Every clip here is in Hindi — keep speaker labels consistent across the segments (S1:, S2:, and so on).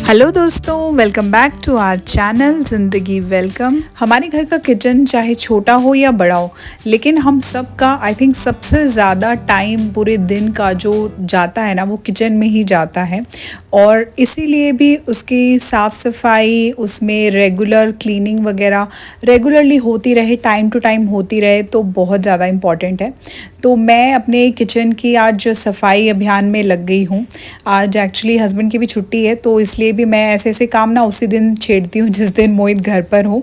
S1: हेलो दोस्तों, welcome back to our channel Zindagi welcome. हमारे घर का किचन चाहे छोटा हो या बड़ा हो, लेकिन हम सब का आई थिंक सबसे ज़्यादा टाइम पूरे दिन का जो जाता है ना, वो किचन में ही जाता है। और इसीलिए भी उसकी साफ़ सफाई, उसमें रेगुलर क्लीनिंग वगैरह रेगुलरली होती रहे, टाइम टू टाइम होती रहे, तो बहुत ज़्यादा इम्पॉर्टेंट है। तो मैं अपने किचन की आज सफाई अभियान में लग गई हूँ। आज एक्चुअली हस्बैंड की भी छुट्टी है, तो इसलिए भी मैं ऐसे ऐसे काम ना उसी दिन छेड़ती हूँ जिस दिन मोहित घर पर हो।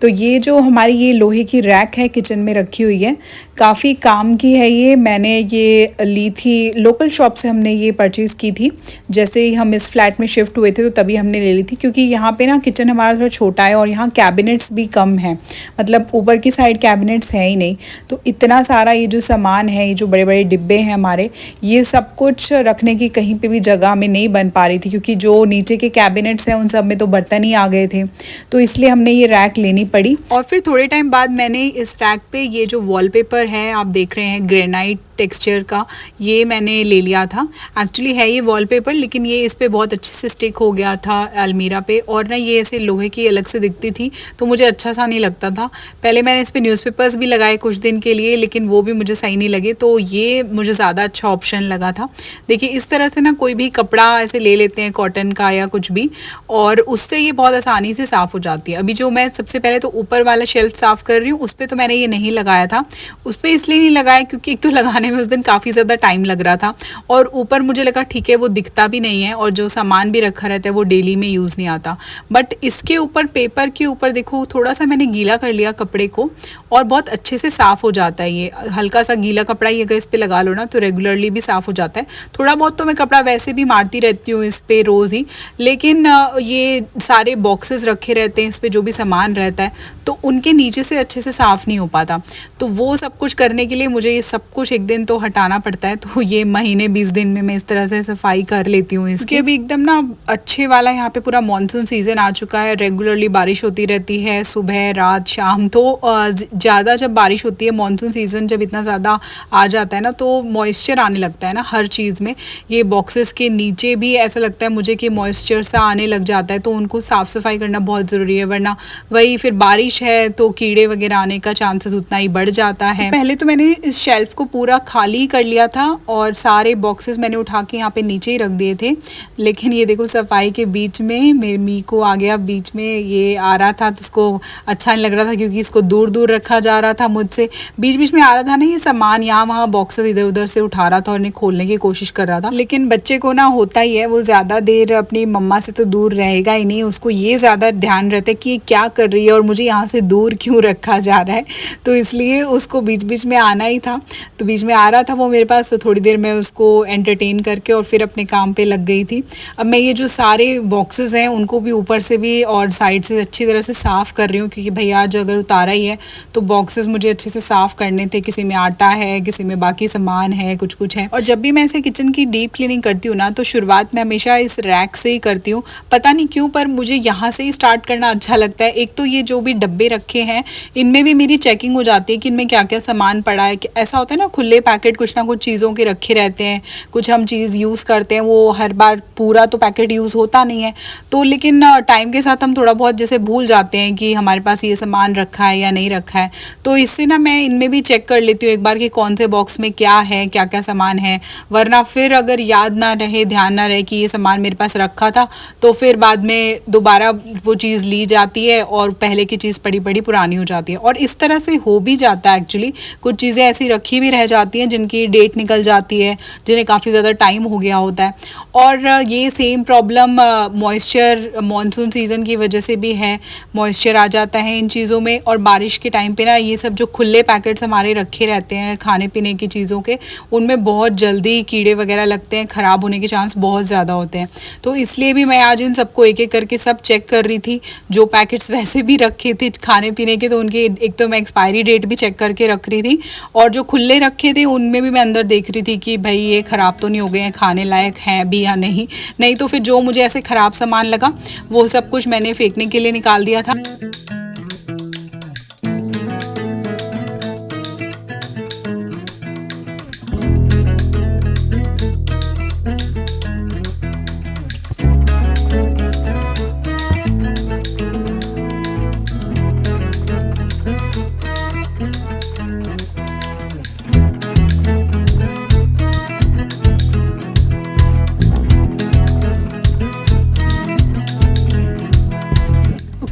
S1: तो ये जो हमारी ये लोहे की रैक है किचन में रखी हुई है, काफ़ी काम की है ये। मैंने ये ली थी लोकल शॉप से, हमने ये परचेज़ की थी जैसे ही हम इस फ्लैट में शिफ्ट हुए थे, तो तभी हमने ले ली थी। क्योंकि यहाँ पे ना किचन हमारा थोड़ा छोटा है और यहाँ कैबिनेट्स भी कम हैं, मतलब ऊपर की साइड कैबिनेट्स हैं ही नहीं। तो इतना सारा ये जो सामान है, ये जो बड़े बड़े डिब्बे हैं हमारे, ये सब कुछ रखने की कहीं पे भी जगह में नहीं बन पा रही थी। क्योंकि जो नीचे के कैबिनेट्स हैं उन सब में तो बर्तन ही आ गए थे, तो इसलिए हमने ये रैक लेनी पड़ी। और फिर थोड़े टाइम बाद मैंने इस रैक पे ये जो वॉलपेपर है, आप देख रहे हैं ग्रेनाइट टेक्सचर का, ये मैंने ले लिया था। एक्चुअली है ये वॉलपेपर, लेकिन ये इस पे बहुत अच्छे से स्टिक हो गया था अलमीरा पे। और ना ये ऐसे लोहे की अलग से दिखती थी, तो मुझे अच्छा सा नहीं लगता था। पहले मैंने इस पे न्यूज़पेपर्स भी लगाए कुछ दिन के लिए, लेकिन वो भी मुझे सही नहीं लगे, तो ये मुझे ज़्यादा अच्छा ऑप्शन लगा था। देखिए इस तरह से ना कोई भी कपड़ा ऐसे ले लेते हैं कॉटन का या कुछ भी, और उससे ये बहुत आसानी से साफ़ हो जाती है। अभी जो मैं सबसे पहले तो ऊपर वाला शेल्फ साफ़ कर रही हूँ, उस पर तो मैंने ये नहीं लगाया था। उस पर इसलिए नहीं लगाया क्योंकि एक तो लगाने में उस दिन काफ़ी ज़्यादा टाइम लग रहा था, और ऊपर मुझे लगा ठीक है वो दिखता भी नहीं है, और जो सामान भी रखा रहता है वो डेली में यूज़ नहीं आता। बट इसके ऊपर, पेपर के ऊपर देखो, थोड़ा सा मैंने गीला कर लिया कपड़े को, और बहुत अच्छे से साफ़ हो जाता है। ये हल्का सा गीला कपड़ा ही अगर इस पर लगा लो ना, तो रेगुलरली भी साफ़ हो जाता है। थोड़ा बहुत तो मैं कपड़ा वैसे भी मारती रहती हूँ इस पर रोज़ ही, लेकिन ये सारे बॉक्सेस रखे रहते हैं इस पर, जो भी सामान रहता है, तो उनके नीचे से अच्छे से साफ़ नहीं हो पाता। तो वो सब कुछ करने के लिए मुझे ये सब कुछ एक दिन तो हटाना पड़ता है। तो ये महीने 20 दिन में मैं इस तरह से सफाई कर लेती हूँ इसकी। अभी एकदम ना अच्छे वाला यहाँ पे पूरा मॉनसून सीज़न आ चुका है, रेगुलरली बारिश होती रहती है सुबह रात शाम। तो ज़्यादा जब बारिश होती है, मॉनसून सीज़न जब इतना ज़्यादा आ जाता है ना, तो मॉइस्चर आने लगता है ना हर चीज़ में। ये बॉक्सेस के नीचे भी ऐसा लगता है मुझे कि मॉइस्चर सा आने लग जाता है, तो उनको साफ़ सफाई करना बहुत ज़रूरी है, वरना वही फिर बारिश है तो कीड़े वगैरह आने का चांसेस उतना ही बढ़ जाता है। पहले तो मैंने इस शेल्फ को पूरा खाली कर लिया था, और सारे बॉक्सेस मैंने उठा के यहाँ पे नीचे ही रख दिए थे। लेकिन ये देखो सफाई के बीच में मेरे मीको आ गया बीच में, ये आ रहा था तो उसको अच्छा नहीं लग रहा था, क्योंकि इसको दूर दूर रखा जा रहा था मुझसे। बीच बीच में आ रहा था ना ये सामान, यहाँ वहाँ बॉक्सेस इधर उधर से उठा रहा था और इन्हें खोलने की कोशिश कर रहा था। लेकिन बच्चे को ना होता ही है, वो ज़्यादा देर अपनी मम्मा से तो दूर रहेगा ही नहीं, उसको ये ज़्यादा ध्यान रहता है कि ये क्या कर रही है और मुझे यहाँ से दूर क्यों रखा जा रहा है। तो इसलिए उसको बीच बीच में आना ही था, तो बीच में आ रहा था वो मेरे पास। तो थोड़ी देर मैं उसको एंटरटेन करके और फिर अपने काम पे लग गई थी। अब मैं ये जो सारे बॉक्सेस हैं उनको भी ऊपर से भी और साइड से अच्छी तरह से साफ़ कर रही हूँ, क्योंकि भैया आज अगर उतारा ही है तो बॉक्सेस मुझे अच्छे से साफ़ करने थे। किसी में आटा है, किसी में बाकी सामान है, कुछ कुछ है। और जब भी मैं ऐसे किचन की डीप क्लीनिंग करती हूँ ना, तो शुरुआत में हमेशा इस रैक से ही करती हूँ। पता नहीं क्यों, पर मुझे यहाँ से ही स्टार्ट करना अच्छा लगता है। एक तो ये जो भी डब्बे रखे हैं, इनमें भी मेरी चेकिंग हो जाती है कि इनमें क्या क्या सामान पड़ा है। कि ऐसा होता है ना, खुले पैकेट कुछ ना कुछ चीज़ों के रखे रहते हैं, कुछ हम चीज़ यूज़ करते हैं, वो हर बार पूरा तो पैकेट यूज़ होता नहीं है। तो लेकिन टाइम के साथ हम थोड़ा बहुत जैसे भूल जाते हैं कि हमारे पास ये सामान रखा है या नहीं रखा है। तो इससे ना मैं इनमें भी चेक कर लेती हूँ एक बार कि कौन से बॉक्स में क्या है, क्या क्या सामान है। वरना फिर अगर याद ना रहे, ध्यान ना रहे कि ये सामान मेरे पास रखा था, तो फिर बाद में दोबारा वो चीज़ ली जाती है और पहले की चीज़ पड़ी पड़ी पुरानी हो जाती है। और इस तरह से हो भी जाता है एक्चुअली, कुछ चीज़ें ऐसी रखी भी रह जाती हैं जिनकी डेट निकल जाती है, जिन्हें काफ़ी ज़्यादा टाइम हो गया होता है। और ये same problem moisture monsoon season की वजह से भी है, मॉइस्चर आ जाता है इन चीज़ों में। और बारिश के टाइम पे ना ये सब जो खुले पैकेट्स हमारे रखे रहते हैं खाने पीने की चीज़ों के, उनमें बहुत जल्दी कीड़े वगैरह लगते हैं, ख़राब होने के चांस बहुत ज़्यादा होते हैं। तो इसलिए भी मैं आज इन सबको एक एक करके सब चेक कर रही थी। जो पैकेट्स वैसे भी रखे थे खाने पीने के, तो उनके एक तो मैं एक्सपायरी डेट भी चेक करके रख रही थी, और जो खुले रखे थे उनमें भी मैं अंदर देख रही थी कि भाई ये ख़राब तो नहीं हो गए हैं, खाने लायक हैं भी या नहीं। नहीं तो फिर जो मुझे ऐसे ख़राब सामान लगा वो सब कुछ मैंने फेंकने के लिए निकाल दिया था।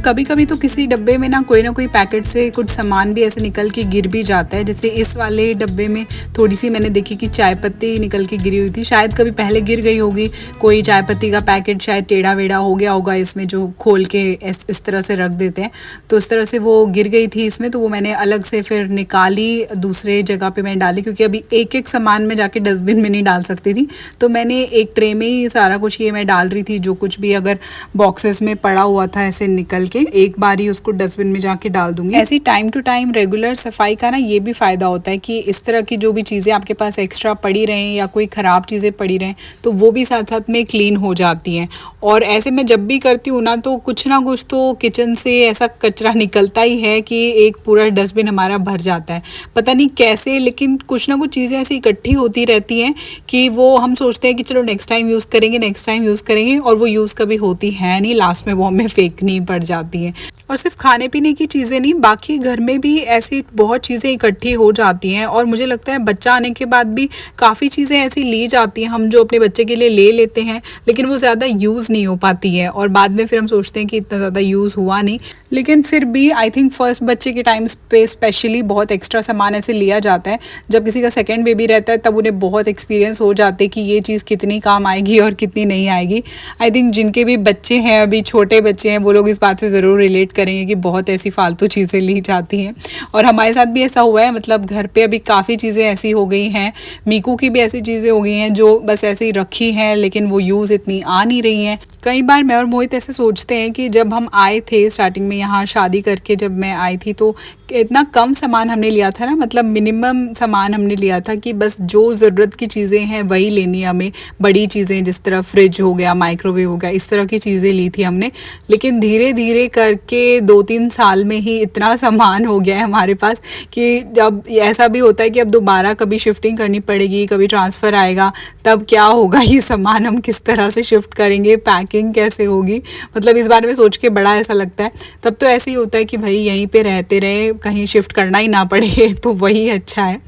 S1: कभी कभी तो किसी डब्बे में ना कोई पैकेट से कुछ सामान भी ऐसे निकल के गिर भी जाता है। जैसे इस वाले डब्बे में थोड़ी सी मैंने देखी कि चाय पत्ती निकल के गिरी हुई थी, शायद कभी पहले गिर गई होगी, कोई चाय पत्ती का पैकेट शायद टेढ़ा वेढ़ा हो गया होगा इसमें, जो खोल के इस तरह से रख देते हैं, तो इस तरह से वो गिर गई थी इसमें। तो वो मैंने अलग से फिर निकाली, दूसरे जगह पे मैंने डाली, क्योंकि अभी एक एक सामान में जाके डस्टबिन में नहीं डाल सकती थी। तो मैंने एक ट्रे में ही सारा कुछ ये मैं डाल रही थी, जो कुछ भी अगर बॉक्सेस में पड़ा हुआ था ऐसे निकल के एक बार ही उसको डस्टबिन में जाके डाल दूंगी। ऐसी टाइम टू टाइम रेगुलर सफाई का ना ये भी फ़ायदा होता है कि इस तरह की जो भी चीज़ें आपके पास एक्स्ट्रा पड़ी रहें या कोई ख़राब चीज़ें पड़ी रहें तो वो भी साथ साथ में क्लीन हो जाती हैं। और ऐसे मैं जब भी करती हूँ ना तो कुछ तो किचन से ऐसा कचरा निकलता ही है कि एक पूरा डस्टबिन हमारा भर जाता है, पता नहीं कैसे, लेकिन कुछ ना कुछ चीज़ें ऐसी इकट्ठी होती रहती हैं कि वो हम सोचते हैं कि चलो नेक्स्ट टाइम यूज़ करेंगे, और वो यूज़ कभी होती है नहीं, लास्ट में वो हमें फेंकनी पड़ जाती हैं। और सिर्फ खाने पीने की चीज़ें नहीं, बाकी घर में भी ऐसी बहुत चीज़ें इकट्ठी हो जाती हैं। और मुझे लगता है बच्चा आने के बाद भी काफ़ी चीज़ें ऐसी ली जाती हैं हम, जो अपने बच्चे के लिए ले लेते हैं, लेकिन वो ज़्यादा यूज़ नहीं हो पाती है, और बाद में फिर हम सोचते हैं कि इतना ज़्यादा यूज़ हुआ नहीं। लेकिन फिर भी आई थिंक फर्स्ट बच्चे के टाइम पे स्पेशली बहुत एक्स्ट्रा सामान ऐसे लिया जाता है। जब किसी का सेकंड बेबी रहता है तब उन्हें बहुत एक्सपीरियंस हो जाते कि ये चीज़ कितनी काम आएगी और कितनी नहीं आएगी। आई थिंक जिनके भी बच्चे हैं, अभी छोटे बच्चे हैं, वो लोग इस बात से ज़रूर रिलेट करेंगे कि बहुत ऐसी फालतू चीज़ें ली जाती हैं। और हमारे साथ भी ऐसा हुआ है, मतलब घर पे अभी काफ़ी चीज़ें ऐसी हो गई हैं, मीकू की भी ऐसी चीज़ें हो गई हैं जो बस ऐसे ही रखी हैं, लेकिन वो यूज़ इतनी आ नहीं रही हैं। कई बार मैं और मोहित ऐसे सोचते हैं कि जब हम आए थे स्टार्टिंग में यहाँ शादी करके, जब मैं आई थी तो इतना कम सामान हमने लिया था ना, मतलब मिनिमम सामान हमने लिया था कि बस जो ज़रूरत की चीज़ें हैं वही लेनी है हमें। बड़ी चीज़ें जिस तरह फ्रिज हो गया, माइक्रोवेव हो गया, इस तरह की चीज़ें ली थी हमने। लेकिन धीरे धीरे करके 2-3 साल में ही इतना सामान हो गया है हमारे पास कि जब ऐसा भी होता है कि अब दोबारा कभी शिफ्टिंग करनी पड़ेगी, कभी ट्रांसफ़र आएगा, तब क्या होगा, ये सामान हम किस तरह से शिफ्ट करेंगे, पैकिंग कैसे होगी, मतलब इस बारे में सोच के बड़ा ऐसा लगता है। तब तो ऐसे ही होता है कि भाई यहीं पे रहते रहे, कहीं शिफ्ट करना ही ना पड़े, तो वही अच्छा है।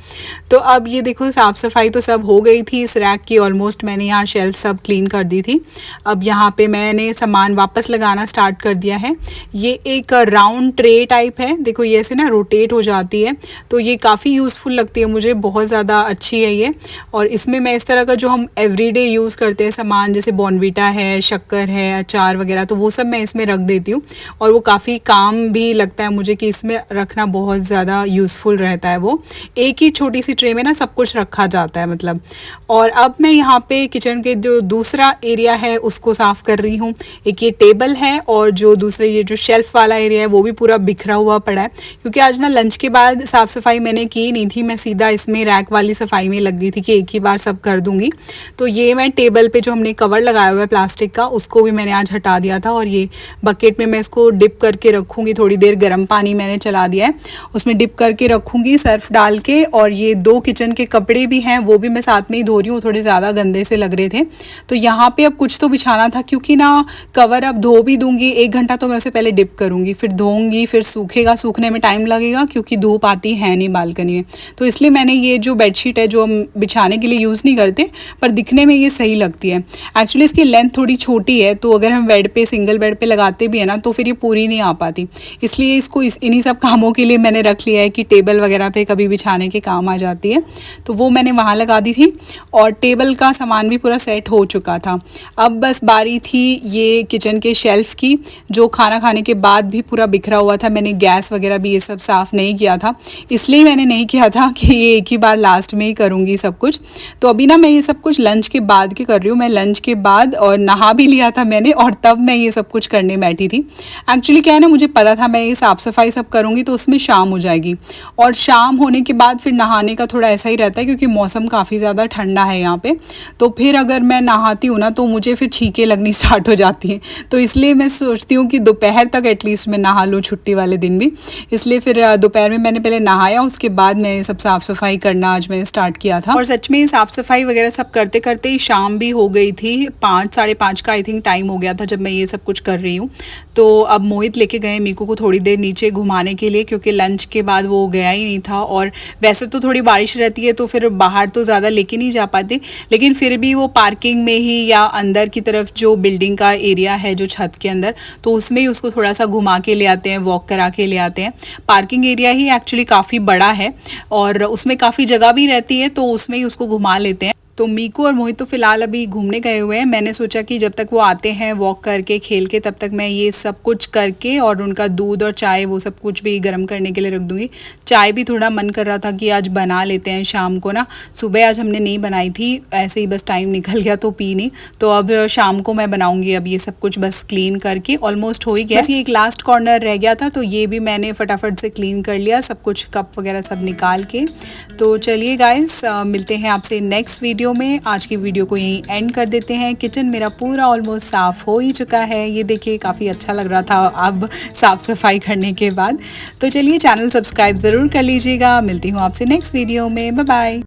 S1: तो अब ये देखो साफ़ सफाई तो सब हो गई थी इस रैक की, ऑलमोस्ट मैंने यहाँ शेल्फ सब क्लीन कर दी थी। अब यहाँ पे मैंने सामान वापस लगाना स्टार्ट कर दिया है। ये एक राउंड ट्रे टाइप है, देखो ये ऐसे ना रोटेट हो जाती है, तो ये काफ़ी यूज़फुल लगती है मुझे, बहुत ज़्यादा अच्छी है ये। और इसमें मैं इस तरह का जो हम एवरीडे यूज़ करते हैं सामान, जैसे बॉर्नवीटा है, शक्कर है, अचार वगैरह, तो वो सब मैं इसमें रख देती हूँ। और वो काफ़ी काम भी लगता है मुझे कि इसमें रखना बहुत ज़्यादा यूज़फुल रहता है। वो एक ही छोटी सी ट्रे में ना सब कुछ रखा जाता है मतलब। और अब मैं यहाँ पे किचन के जो दूसरा एरिया है उसको साफ़ कर रही हूँ। एक ये टेबल है और जो दूसरे ये जो शेल्फ़ वाला एरिया है वो भी पूरा बिखरा हुआ पड़ा है, क्योंकि आज ना लंच के बाद साफ़ सफाई मैंने की नहीं थी, मैं सीधा इसमें रैक वाली सफाई में लग गई थी कि एक ही बार सब कर दूँगी। तो ये मैं टेबल पे जो हमने कवर लगाया हुआ है प्लास्टिक का, उसको भी मैंने आज हटा दिया था। और ये बकेट में मैं इसको डिप करके रखूँगी, थोड़ी देर गर्म पानी मैंने चला दिया है, उसमें डिप करके रखूँगी सर्फ डाल के। और ये 2 किचन के कपड़े भी हैं, वो भी मैं साथ में ही धो रही हूँ, थोड़े ज़्यादा गंदे से लग रहे थे। तो यहाँ पे अब कुछ तो बिछाना था, क्योंकि ना कवर अब धो भी दूँगी, 1 घंटा तो मैं उसे पहले डिप करूँगी, फिर धोऊँगी, फिर सूखेगा, सूखने में टाइम लगेगा क्योंकि धूप आती है नहीं बालकनी में। तो इसलिए मैंने ये जो बेडशीट है जो हम बिछाने के लिए यूज़ नहीं करते, पर दिखने में ये सही लगती है। एक्चुअली इसकी लेंथ थोड़ी छोटी है, तो अगर हम बेड पे सिंगल बेड पे लगाते भी है ना तो फिर ये पूरी नहीं आ पाती, इसलिए इसको इन्हीं सब कामों के लिए मैंने रख लिया है कि टेबल वगैरह पे कभी बिछाने के काम आ जाती है। तो वो मैंने वहाँ लगा दी थी और टेबल का सामान भी पूरा सेट हो चुका था। अब बस बारी थी ये किचन के शेल्फ़ की, जो खाना खाने के बाद भी पूरा बिखरा हुआ था। मैंने गैस वगैरह भी ये सब साफ़ नहीं किया था, इसलिए मैंने नहीं किया था कि ये एक ही बार लास्ट में ही करूँगी सब कुछ। तो अभी ना मैं ये सब कुछ लंच के बाद के कर रही हूँ, मैं लंच के बाद और नहा भी लिया था मैंने, और तब मैं ये सब कुछ करने बैठी थी। एक्चुअली क्या है ना, मुझे पता था मैं ये साफ़ सफाई सब करूँगी तो उसमें शाम हो जाएगी, और शाम होने के बाद फिर नहाने का थोड़ा ऐसा ही रहता है, क्योंकि मौसम काफ़ी ज़्यादा ठंडा है यहाँ पे। तो फिर अगर मैं नहाती हूँ ना तो मुझे फिर छींकें लगनी स्टार्ट हो जाती हैं, तो इसलिए मैं सोचती हूँ कि दोपहर तक एटलीस्ट मैं नहा लूँ, छुट्टी वाले दिन भी। इसलिए फिर दोपहर में मैंने पहले नहाया, उसके बाद मैं सब साफ़ सफाई करना आज मैंने स्टार्ट किया था। और सच में साफ़ सफाई वगैरह सब करते करते ही शाम भी हो गई थी, 5 साढ़े 5 का आई थिंक टाइम हो गया था जब मैं ये सब कुछ कर रही हूँ। तो अब मोहित लेके गए मीकू को थोड़ी देर नीचे घुमाने के लिए, क्योंकि लंच के बाद वो गया ही नहीं था। और वैसे तो थोड़ी बारिश रहती है तो फिर बाहर तो ज़्यादा लेके नहीं जा पाते, लेकिन फिर भी वो पार्किंग में ही या अंदर की तरफ जो बिल्डिंग का एरिया है जो छत के अंदर, तो उसमें ही उसको थोड़ा सा घुमा के ले आते हैं, वॉक करा के ले आते हैं। पार्किंग एरिया ही एक्चुअली काफ़ी बड़ा है और उसमें काफ़ी जगह भी रहती है, तो उसमें ही उसको घुमा लेते हैं। तो मीकू और मोहित तो फिलहाल अभी घूमने गए हुए हैं। मैंने सोचा कि जब तक वो आते हैं वॉक करके खेल के, तब तक मैं ये सब कुछ करके और उनका दूध और चाय वो सब कुछ भी गर्म करने के लिए रख दूंगी। चाय भी थोड़ा मन कर रहा था कि आज बना लेते हैं शाम को ना। सुबह आज हमने नहीं बनाई थी, ऐसे ही बस टाइम निकल गया तो पी नहीं। तो अब शाम को मैं बनाऊंगी। अब ये सब कुछ बस क्लीन करके ऑलमोस्ट हो ही गया। बस ये एक लास्ट कॉर्नर रह गया था, तो ये भी मैंने फटाफट से क्लीन कर लिया, सब कुछ कप वगैरह सब निकाल के। तो चलिए गाइस, मिलते हैं आपसे नेक्स्ट वीडियो में। आज की वीडियो को यहीं एंड कर देते हैं। किचन मेरा पूरा ऑलमोस्ट साफ हो ही चुका है। ये देखिए काफ़ी अच्छा लग रहा था अब साफ सफाई करने के बाद। तो चलिए चैनल सब्सक्राइब ज़रूर कर लीजिएगा। मिलती हूँ आपसे नेक्स्ट वीडियो में। Bye bye.